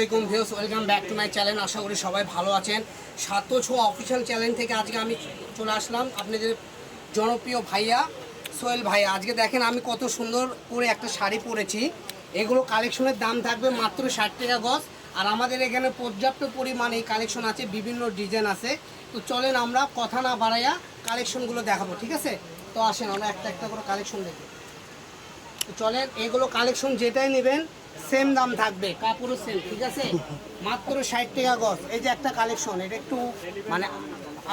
আলাইকুম viewers, welcome back to my channel. আশা করি সবাই ভালো আছেন। ৭০৬ অফিসিয়াল চ্যানেল থেকে আজকে আমি চলে আসলাম আপনাদের জনপ্রিয় ভাইয়া সোহেল ভাইয়া। আজকে দেখেন আমি কত সুন্দর করে একটা শাড়ি পরেছি। এগুলো কালেকশনের দাম থাকবে মাত্র ৬০ টাকা গজ। আর আমাদের এখানে পর্যাপ্ত পরিমাণে কালেকশন আছে, বিভিন্ন ডিজাইন আছে। তো চলেন আমরা কথা না বাড়াইয়া কালেকশনগুলো দেখাবো, ঠিক আছে? তো আসেন আমরা একটা একটা করে কালেকশন দেখি। তো চলেন, এগুলো কালেকশন যেটাই নেবেন সেম দাম থাকবে, কাপড়ও সেম, ঠিক আছে? মাত্র ৬০ টাকা গজ। এই যে একটা কালেকশন, এটা একটু মানে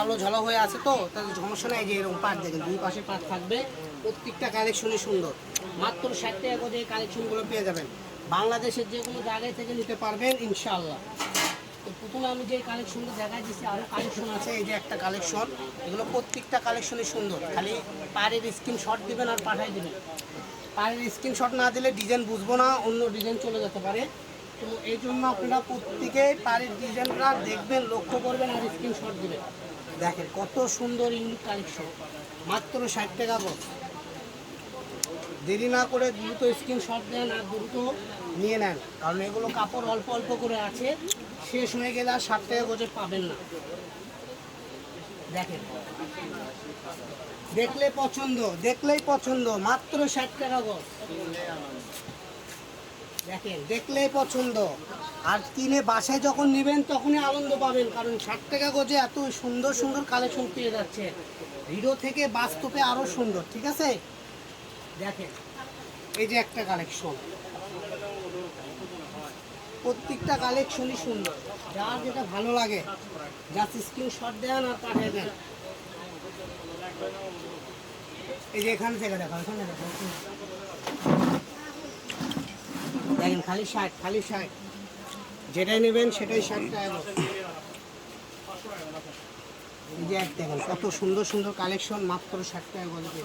আলো ঝালো হয়ে আছে, তো তাদের সমস্যা নেই। যে এরকম পাট দেখেন, দুই পাশে পাট থাকবে, প্রত্যেকটা কালেকশনই সুন্দর। মাত্র ৬০ টাকা গজে এই কালেকশনগুলো পেয়ে যাবেন। বাংলাদেশের যে কোনো জায়গায় থেকে নিতে পারবেন ইনশাআল্লাহ। তো প্রথমে আমি যে কালেকশনটা দেখাই দিচ্ছি, আরও কালেকশন আছে। এই যে একটা কালেকশন, এগুলো প্রত্যেকটা কালেকশনই সুন্দর। খালি পাড়ের স্ক্রিনশট দিবেন আর পাঠাই দিবেন। পাড়ের স্ক্রিনশট না দিলে ডিজাইন বুঝবো না, অন্য ডিজাইন চলে যেতে পারে। তো এই জন্য আপনারা প্রত্যেকে পাড়ের ডিজাইনটা দেখবেন, লক্ষ্য করবেন আর স্ক্রিনশট দিবেন। দেখেন কত সুন্দর ইউনিক কালেকশন, মাত্র ৬০ টাকা গজ। দেরি না করে দ্রুত স্ক্রিনশট দেন আর দ্রুত নিয়ে নেন, কারণ এগুলো কাপড় অল্প অল্প করে আছে, শেষ হয়ে গেলে আর ৬০ টাকা গজে পাবেন না। দেখেন, দেখলেই পছন্দ, মাত্র ৬০ টাকা গজ। দেখেন, দেখলেই পছন্দ। আর কিনে বাসায় যখন নেবেন তখনই আনন্দ পাবেন, কারণ ৬০ টাকা গজে এত সুন্দর সুন্দর কালেকশন পেয়ে যাচ্ছে। ভিডিও থেকে বাস্তবে আরও সুন্দর, ঠিক আছে? দেখেন, এই যে একটা কালেকশন, প্রত্যেকটা কালেকশনই সুন্দর। যার যেটা ভালো লাগে জাস্ট স্ক্রিনশট দেন আর পাঠিয়ে দেন। এই যে এখান থেকে দেখো, এখানে দেখো, দেখেন খালি ৬০, যেটাই নেবেন সেটাই ৬০ টাকা। এই যে এক দেখেন কত সুন্দর সুন্দর কালেকশন, মাত্র ৬০ টাকা গজে।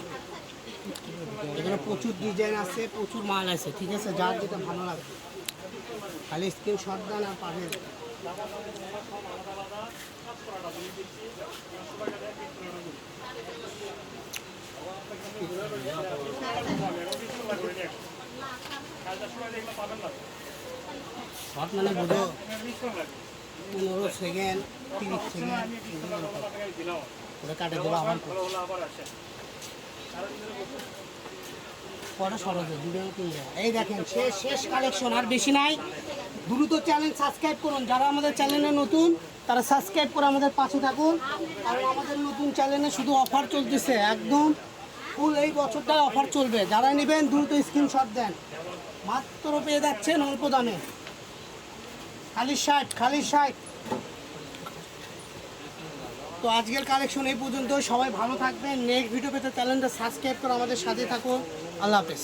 এখানে প্রচুর ডিজাইন আছে, প্রচুর মাল আছে, ঠিক আছে? যার যেটা ভালো লাগে খালি স্ক্রিনশট দেন আর পাঠিয়ে দেন। শর্ট মানে বুঝো 15 সেকেন্ড 30 সেকেন্ড ওটা কাটে দেবো আবার পরে সরজে ভিডিও কিনে। এই দেখেন শেষ কালেকশন, আর বেশি নাই। দ্রুত চ্যানেল সাবস্ক্রাইব করুন। যারা আমাদের চ্যানেলে নতুন তারা সাবস্ক্রাইব করে আমাদের পাশে থাকুন, কারণ আমাদের নতুন চ্যানেলে শুধু অফার চলতেছে, একদম ফুল এই বছরটা অফার চলবে। যারা নেবেন দ্রুত স্ক্রিনশট দেন, মাত্র পেয়ে যাচ্ছেন অল্প দামে, খালি ৬০। তো আজকের কালেকশন এই পর্যন্ত। সবাই ভালো থাকবেন। নেক্সট ভিডিও পেতে চ্যানেলটা সাবস্ক্রাইব করে আমাদের সাথে থাকুন। আল্লাহ হাফেজ।